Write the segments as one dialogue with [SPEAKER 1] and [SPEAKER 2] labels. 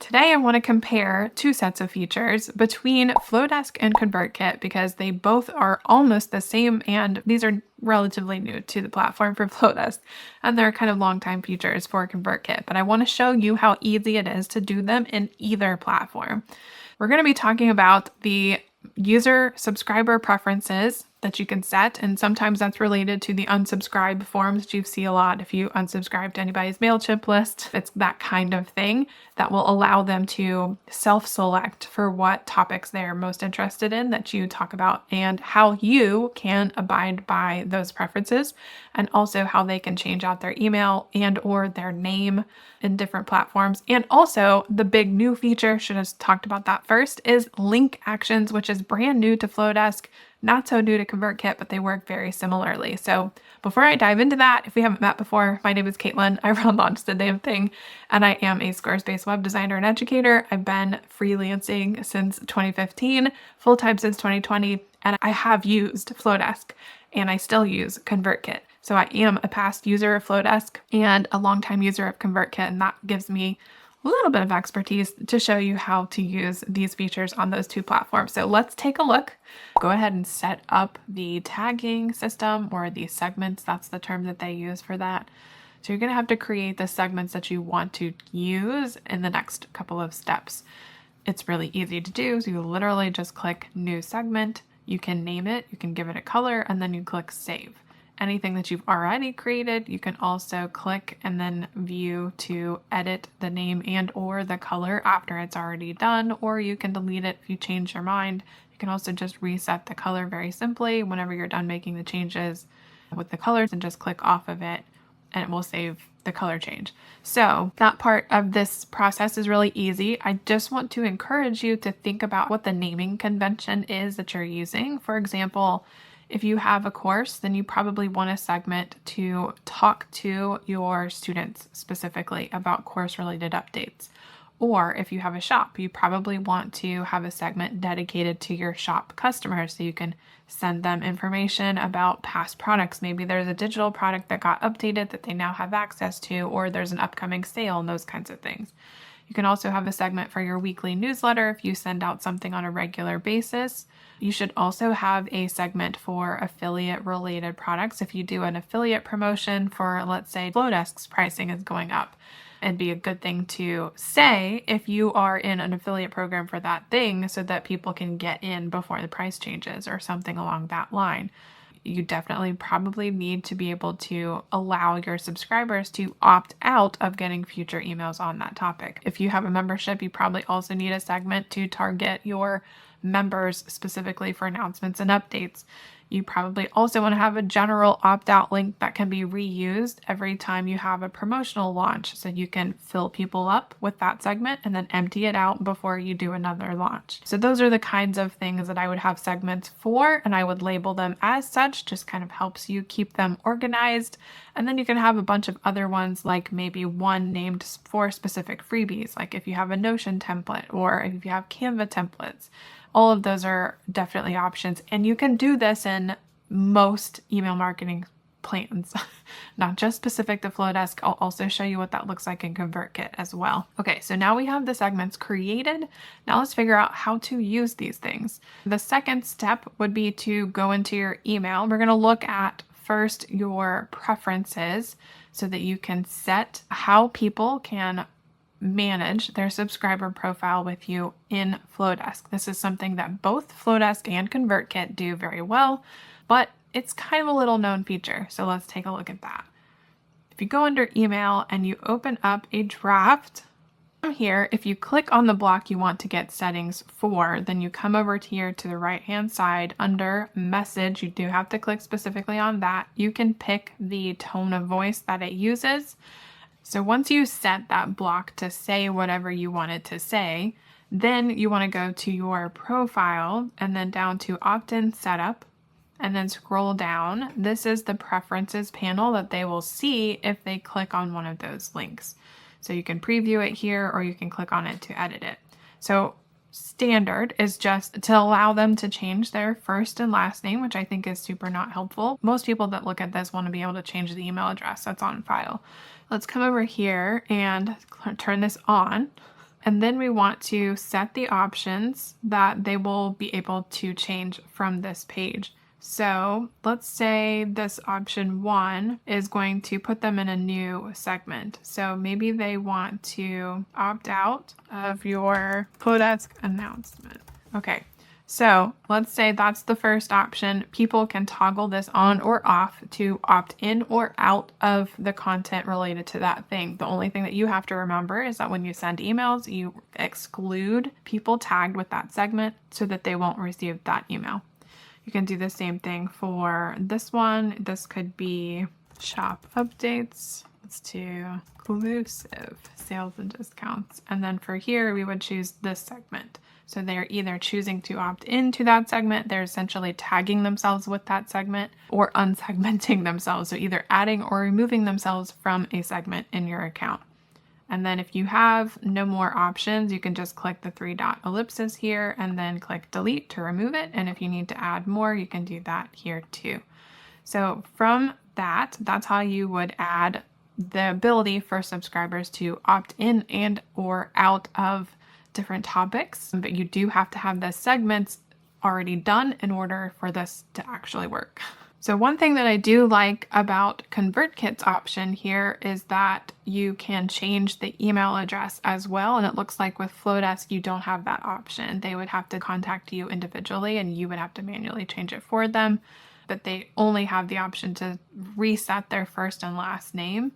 [SPEAKER 1] Today I want to compare two sets of features between Flodesk and ConvertKit because they both are almost the same, and these are relatively new to the platform for Flodesk, and they're kind of long-time features for ConvertKit. But I want to show you how easy it is to do them in either platform. We're going to be talking about the user subscriber preferences that you can set, and sometimes that's related to the unsubscribe forms that you see a lot. If you unsubscribe to anybody's MailChimp list, it's that kind of thing that will allow them to self-select for what topics they're most interested in that you talk about, and how you can abide by those preferences, and also how they can change out their email and or their name in different platforms. And also the big new feature, should have talked about that first, is link actions, which is brand new to Flodesk. Not so new to ConvertKit, but they work very similarly. So before I dive into that, if we haven't met before, my name is Caitlin. I run Launch the Damn Thing, and I am a Squarespace web designer and educator. I've been freelancing since 2015, full-time since 2020, and I have used Flodesk, and I still use ConvertKit. So I am a past user of Flodesk and a longtime user of ConvertKit, and that gives me a little bit of expertise to show you how to use these features on those two platforms. So let's take a look. Go ahead and set up the tagging system, or the segments. That's the term that they use for that. So you're going to have to create the segments that you want to use in the next couple of steps. It's really easy to do. So you literally just click New Segment. You can name it, you can give it a color, and then you click Save. Anything that you've already created, you can also click and then view to edit the name and or the color after it's already done, or you can delete it if you change your mind. You can also just reset the color very simply whenever you're done making the changes with the colors, and just click off of it and it will save the color change. So that part of this process is really easy. I just want to encourage you to think about what the naming convention is that you're using. For example, if you have a course, then you probably want a segment to talk to your students specifically about course-related updates. Or if you have a shop, you probably want to have a segment dedicated to your shop customers so you can send them information about past products. Maybe there's a digital product that got updated that they now have access to, or there's an upcoming sale and those kinds of things. You can also have a segment for your weekly newsletter if you send out something on a regular basis. You should also have a segment for affiliate related products. If you do an affiliate promotion for, let's say, Flodesk's pricing is going up, it'd be a good thing to say if you are in an affiliate program for that thing so that people can get in before the price changes or something along that line. You definitely probably need to be able to allow your subscribers to opt out of getting future emails on that topic. If you have a membership, you probably also need a segment to target your members specifically for announcements and updates. You probably also want to have a general opt-out link that can be reused every time you have a promotional launch, so you can fill people up with that segment and then empty it out before you do another launch. So those are the kinds of things that I would have segments for, and I would label them as such. Just kind of helps you keep them organized. And then you can have a bunch of other ones, like maybe one named for specific freebies, like if you have a Notion template or if you have Canva templates. All of those are definitely options, and you can do this in most email marketing plans, not just specific to Flodesk. I'll also show you what that looks like in ConvertKit as well. Okay, so now we have the segments created. Now let's figure out how to use these things. The second step would be to go into your email. We're going to look at first your preferences so that you can set how people can manage their subscriber profile with you in Flodesk. This is something that both Flodesk and ConvertKit do very well, but it's kind of a little known feature. So let's take a look at that. If you go under email and you open up a draft here, if you click on the block you want to get settings for, then you come over here to the right hand side under message. You do have to click specifically on that. You can pick the tone of voice that it uses. So once you set that block to say whatever you want it to say, then you want to go to your profile and then down to opt-in setup, and then scroll down. This is the preferences panel that they will see if they click on one of those links. So you can preview it here, or you can click on it to edit it. So standard is just to allow them to change their first and last name, which I think is super not helpful. Most people that look at this want to be able to change the email address that's on file. Let's come over here and turn this on. And then we want to set the options that they will be able to change from this page. So let's say this option 1 is going to put them in a new segment. So maybe they want to opt out of your Flodesk announcement. Okay, so let's say that's the first option. People can toggle this on or off to opt in or out of the content related to that thing. The only thing that you have to remember is that when you send emails, you exclude people tagged with that segment so that they won't receive that email. You can do the same thing for this one. This could be shop updates. Let's do exclusive sales and discounts. And then for here, we would choose this segment. So they're either choosing to opt into that segment, they're essentially tagging themselves with that segment, or unsegmenting themselves. So either adding or removing themselves from a segment in your account. And then if you have no more options, you can just click the 3-dot ellipsis here and then click delete to remove it. And if you need to add more, you can do that here too. So from that, that's how you would add the ability for subscribers to opt in and or out of different topics. But you do have to have the segments already done in order for this to actually work. So one thing that I do like about ConvertKit's option here is that you can change the email address as well. And it looks like with Flodesk, you don't have that option. They would have to contact you individually and you would have to manually change it for them. But they only have the option to reset their first and last name.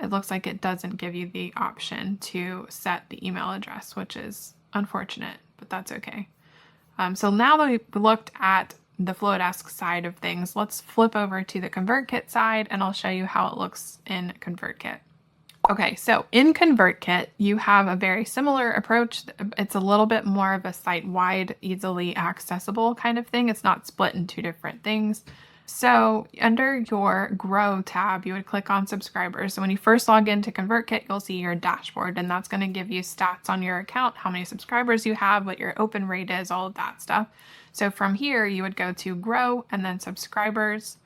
[SPEAKER 1] It looks like it doesn't give you the option to set the email address, which is unfortunate, but that's okay. So now that we've looked at the Flodesk side of things, let's flip over to the ConvertKit side and I'll show you how it looks in ConvertKit. Okay, so in ConvertKit, you have a very similar approach. It's a little bit more of a site-wide, easily accessible kind of thing. It's not split in two different things. So under your Grow tab, you would click on subscribers. So when you first log into ConvertKit, you'll see your dashboard, and that's going to give you stats on your account, how many subscribers you have, what your open rate is, all of that stuff. So from here, you would go to Grow and then subscribers.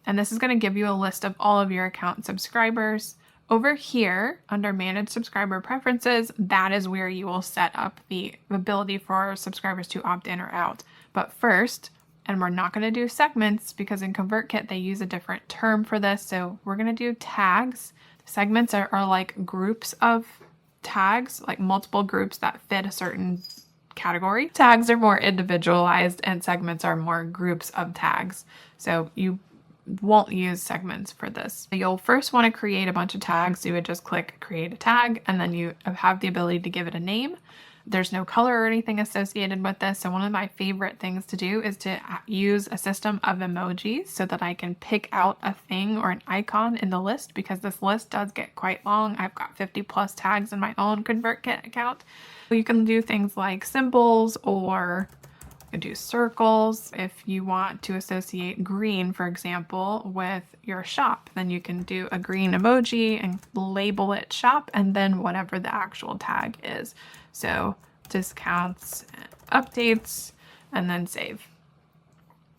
[SPEAKER 1] And this is going to give you a list of all of your account subscribers. Over here, under Manage Subscriber Preferences, that is where you will set up the ability for subscribers to opt in or out. But first, and we're not going to do segments because in ConvertKit, they use a different term for this. So we're going to do tags. Segments are like groups of tags, like multiple groups that fit a certain category. Tags are more individualized and segments are more groups of tags. So you won't use segments for this. You'll first want to create a bunch of tags. You would just click create a tag and then you have the ability to give it a name. There's no color or anything associated with this. So one of my favorite things to do is to use a system of emojis so that I can pick out a thing or an icon in the list, because this list does get quite long. I've got 50 plus tags in my own ConvertKit account. You can do things like symbols, or you can do circles. If you want to associate green, for example, with your shop, then you can do a green emoji and label it shop and then whatever the actual tag is. So discounts, updates, and then save.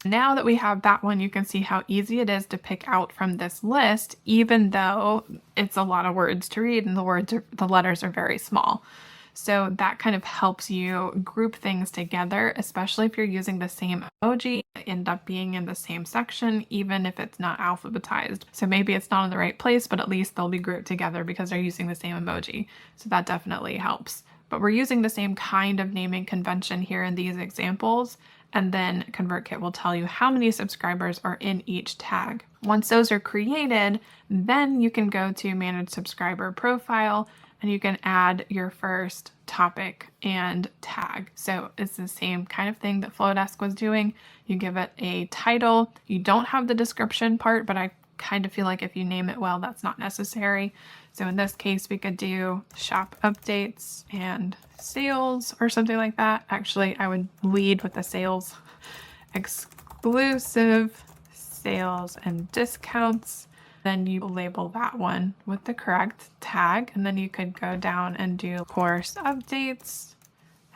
[SPEAKER 1] Now that we have that one, you can see how easy it is to pick out from this list, even though it's a lot of words to read and the letters are very small. So that kind of helps you group things together, especially if you're using the same emoji, end up being in the same section, even if it's not alphabetized. So maybe it's not in the right place, but at least they'll be grouped together because they're using the same emoji. So that definitely helps. But we're using the same kind of naming convention here in these examples. And then ConvertKit will tell you how many subscribers are in each tag. Once those are created, then you can go to Manage Subscriber Profile and you can add your first topic and tag. So it's the same kind of thing that Flodesk was doing. You give it a title. You don't have the description part, but I kind of feel like if you name it well, that's not necessary. So in this case, we could do shop updates and sales or something like that. Actually, I would lead with the sales. Exclusive sales and discounts. Then you label that one with the correct tag, and then you could go down and do course updates.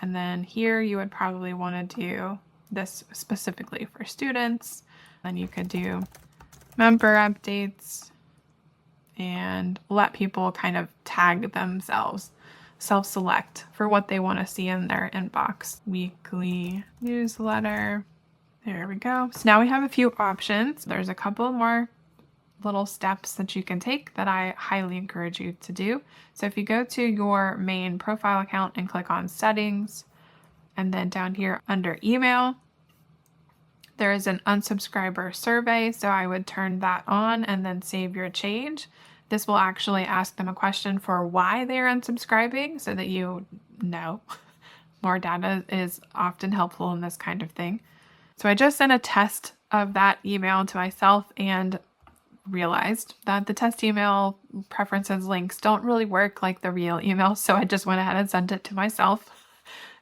[SPEAKER 1] And then here you would probably want to do this specifically for students. Then you could do member updates and let people kind of tag themselves. self-select for what they want to see in their inbox. Weekly newsletter. There we go. So now we have a few options. There's a couple more little steps that you can take that I highly encourage you to do. So if you go to your main profile account and click on settings, and then down here under email, there is an unsubscriber survey. So I would turn that on and then save your change. This will actually ask them a question for why they're unsubscribing so that you know. More data is often helpful in this kind of thing. So I just sent a test of that email to myself and realized that the test email preferences links don't really work like the real email. So I just went ahead and sent it to myself,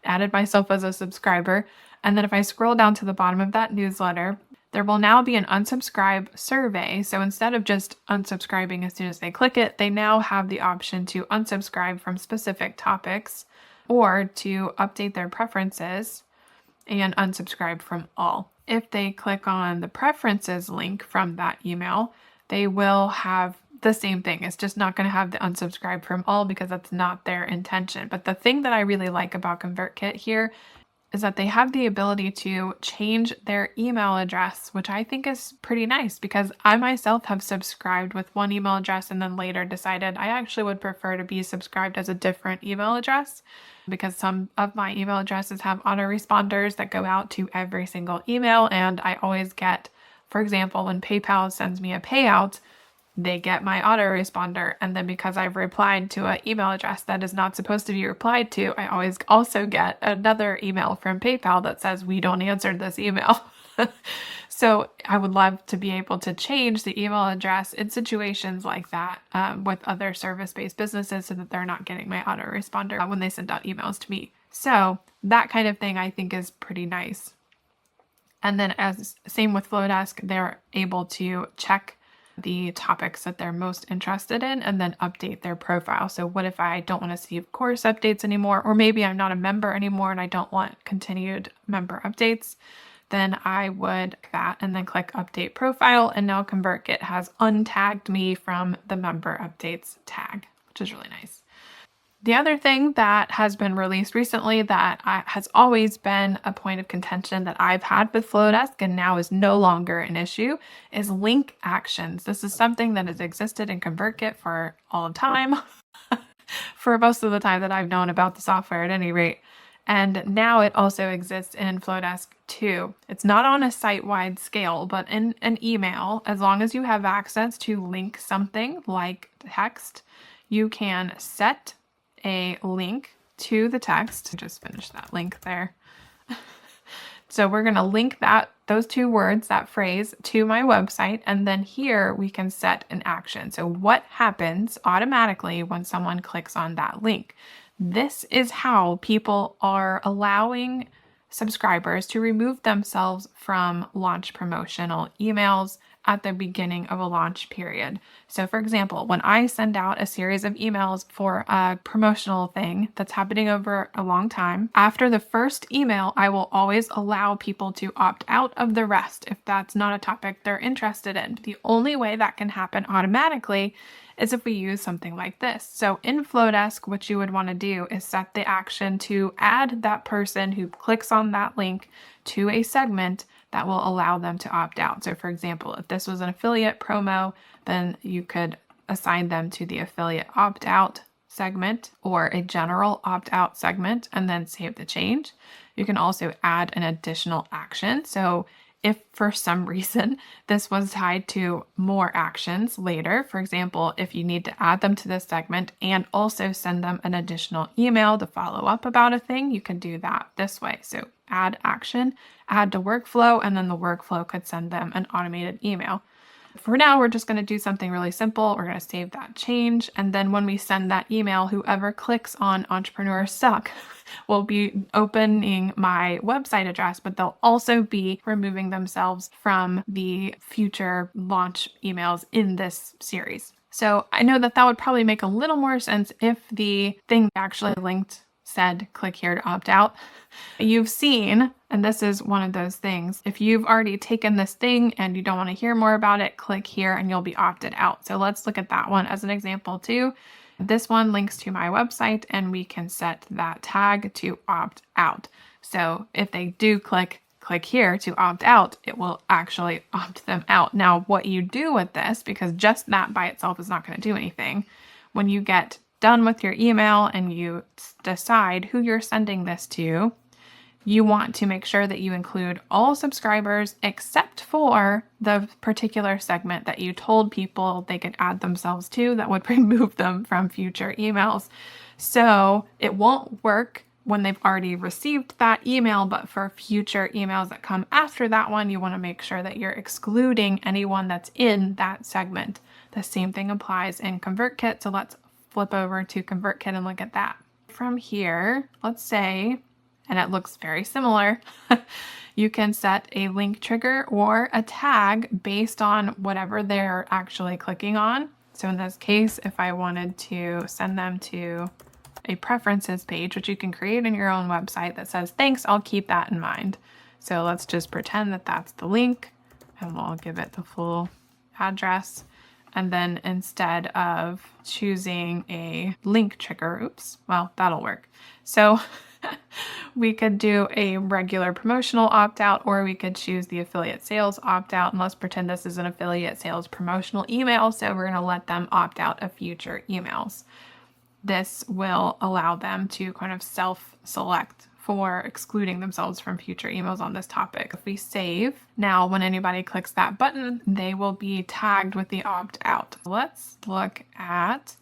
[SPEAKER 1] added myself as a subscriber. And then if I scroll down to the bottom of that newsletter, there will now be an unsubscribe survey. So instead of just unsubscribing as soon as they click it, they now have the option to unsubscribe from specific topics or to update their preferences and unsubscribe from all. If they click on the preferences link from that email, they will have the same thing. It's just not going to have the unsubscribe from all because that's not their intention. But the thing that I really like about ConvertKit here is that they have the ability to change their email address, which I think is pretty nice because I myself have subscribed with one email address and then later decided I actually would prefer to be subscribed as a different email address because some of my email addresses have autoresponders that go out to every single email. And I always get, for example, when PayPal sends me a payout, they get my autoresponder. And then because I've replied to an email address that is not supposed to be replied to, I always also get another email from PayPal that says, we don't answer this email. So I would love to be able to change the email address in situations like that with other service-based businesses so that they're not getting my autoresponder when they send out emails to me. So that kind of thing I think is pretty nice. And then same with Flodesk, they're able to check the topics that they're most interested in and then update their profile. So what if I don't want to see course updates anymore, or maybe I'm not a member anymore and I don't want continued member updates? Then I would click that and then click update profile. And now ConvertKit has untagged me from the member updates tag, which is really nice. The other thing that has been released recently that has always been a point of contention that I've had with Flodesk and now is no longer an issue is link actions. This is something that has existed in ConvertKit for all the time, for most of the time that I've known about the software at any rate. And now it also exists in Flodesk too. It's not on a site-wide scale, but in an email, as long as you have access to link something like text, you can set a link to the text. Just finish that link there. So we're going to link those two words, that phrase, to my website. And then here we can set an action. So what happens automatically when someone clicks on that link? This is how people are allowing subscribers to remove themselves from launch promotional emails at the beginning of a launch period. So for example, when I send out a series of emails for a promotional thing that's happening over a long time, after the first email, I will always allow people to opt out of the rest if that's not a topic they're interested in. The only way that can happen automatically is if we use something like this. So in Flodesk, what you would want to do is set the action to add that person who clicks on that link to a segment that will allow them to opt out. So for example, if this was an affiliate promo, then you could assign them to the affiliate opt-out segment or a general opt-out segment and then save the change. You can also add an additional action. So if for some reason this was tied to more actions later, for example, if you need to add them to this segment and also send them an additional email to follow up about a thing, you can do that this way. So add action, add to workflow, and then the workflow could send them an automated email. For now, we're just going to do something really simple. We're going to save that change. And then when we send that email, whoever clicks on Entrepreneur Suck will be opening my website address, but they'll also be removing themselves from the future launch emails in this series. So I know that would probably make a little more sense if the thing actually linked said, click here to opt out. You've seen, and this is one of those things, if you've already taken this thing and you don't want to hear more about it, click here and you'll be opted out. So let's look at that one as an example too. This one links to my website, and we can set that tag to opt out. So if they do click here to opt out, it will actually opt them out. Now, what you do with this, because just that by itself is not going to do anything, when you get done with your email and you decide who you're sending this to, you want to make sure that you include all subscribers except for the particular segment that you told people they could add themselves to that would remove them from future emails. So it won't work when they've already received that email, but for future emails that come after that one, you want to make sure that you're excluding anyone that's in that segment. The same thing applies in ConvertKit. So let's flip over to ConvertKit and look at that. From here, let's say, and it looks very similar, you can set a link trigger or a tag based on whatever they're actually clicking on. So in this case, if I wanted to send them to a preferences page, which you can create in your own website that says, thanks, I'll keep that in mind. So let's just pretend that that's the link, and we'll give it the full address. And then instead of choosing a link trigger, well, that'll work. So we could do a regular promotional opt-out, or we could choose the affiliate sales opt-out. And let's pretend this is an affiliate sales promotional email. So we're going to let them opt out of future emails. This will allow them to kind of self-select for excluding themselves from future emails on this topic. If we save, now when anybody clicks that button, they will be tagged with the opt-out. Let's look at,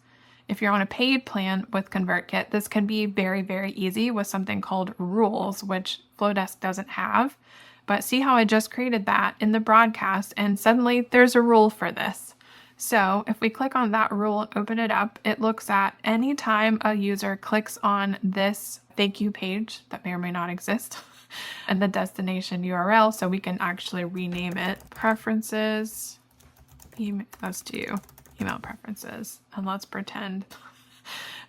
[SPEAKER 1] if you're on a paid plan with ConvertKit, this can be very, very easy with something called rules, which Flodesk doesn't have. But see how I just created that in the broadcast, and suddenly there's a rule for this. So if we click on that rule and open it up, it looks at any time a user clicks on this thank you page that may or may not exist and the destination URL. So we can actually rename it preferences. Let's do email preferences, and let's pretend.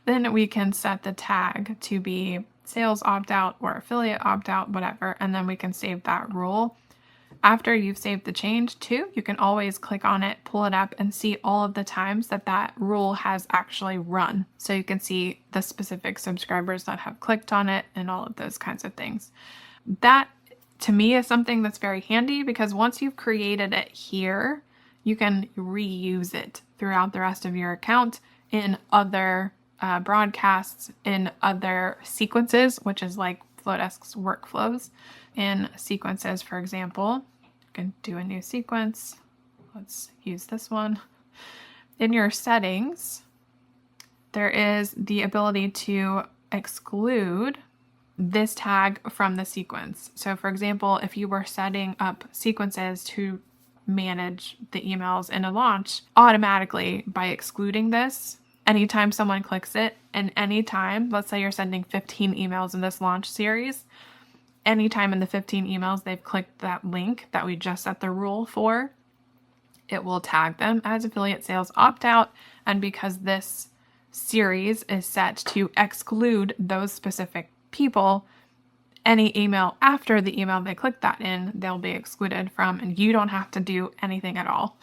[SPEAKER 1] Then we can set the tag to be sales opt-out or affiliate opt-out, whatever, and then we can save that rule. After you've saved the change too, you can always click on it, pull it up, and see all of the times that that rule has actually run. So you can see the specific subscribers that have clicked on it and all of those kinds of things. That, to me, is something that's very handy, because once you've created it here, you can reuse it throughout the rest of your account in other broadcasts, in other sequences, which is like Flodesk's workflows. In sequences, for example, you can do a new sequence. Let's use this one. In your settings, there is the ability to exclude this tag from the sequence. So for example, if you were setting up sequences to manage the emails in a launch, automatically by excluding this, anytime someone clicks it, and anytime, let's say you're sending 15 emails in this launch series, anytime in the 15 emails they've clicked that link that we just set the rule for, it will tag them as affiliate sales opt-out. And because this series is set to exclude those specific people, any email after the email they click that in, they'll be excluded from, and you don't have to do anything at all.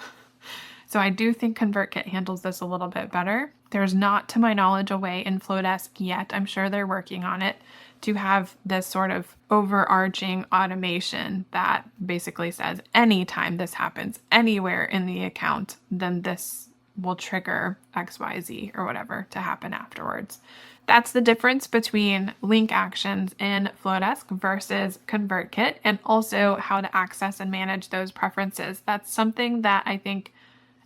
[SPEAKER 1] So I do think ConvertKit handles this a little bit better. There's not, to my knowledge, a way in Flodesk yet, I'm sure they're working on it, to have this sort of overarching automation that basically says anytime this happens anywhere in the account, then this will trigger XYZ or whatever to happen afterwards. That's the difference between link actions in Flodesk versus ConvertKit, and also how to access and manage those preferences. That's something that I think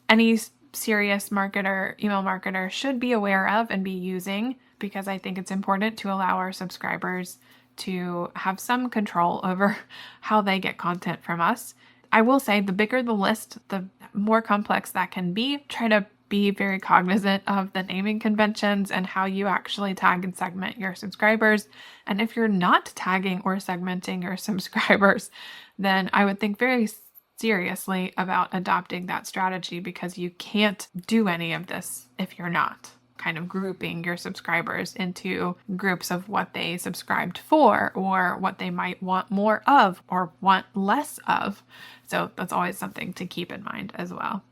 [SPEAKER 1] any serious marketer, email marketer, should be aware of and be using, because I think it's important to allow our subscribers to have some control over how they get content from us. I will say the bigger the list, the more complex that can be. Try to be very cognizant of the naming conventions and how you actually tag and segment your subscribers. And if you're not tagging or segmenting your subscribers, then I would think very seriously about adopting that strategy, because you can't do any of this if you're not kind of grouping your subscribers into groups of what they subscribed for, or what they might want more of or want less of. So that's always something to keep in mind as well.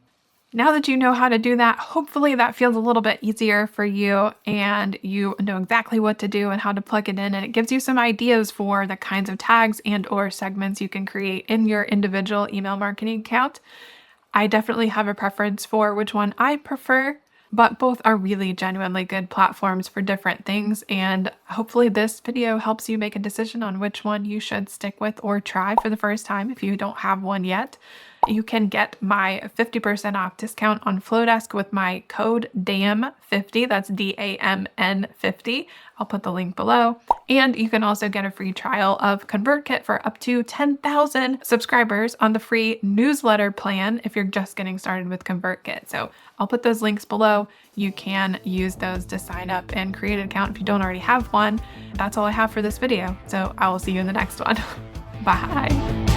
[SPEAKER 1] Now that you know how to do that, hopefully that feels a little bit easier for you and you know exactly what to do and how to plug it in, and it gives you some ideas for the kinds of tags and or segments you can create in your individual email marketing account. I definitely have a preference for which one I prefer, but both are really genuinely good platforms for different things. And hopefully this video helps you make a decision on which one you should stick with or try for the first time if you don't have one yet. You can get my 50% off discount on Flodesk with my code DAMN50. That's DAMN 50. I'll put the link below. And you can also get a free trial of ConvertKit for up to 10,000 subscribers on the free newsletter plan if you're just getting started with ConvertKit. So I'll put those links below. You can use those to sign up and create an account if you don't already have one. That's all I have for this video. So I will see you in the next one. Bye.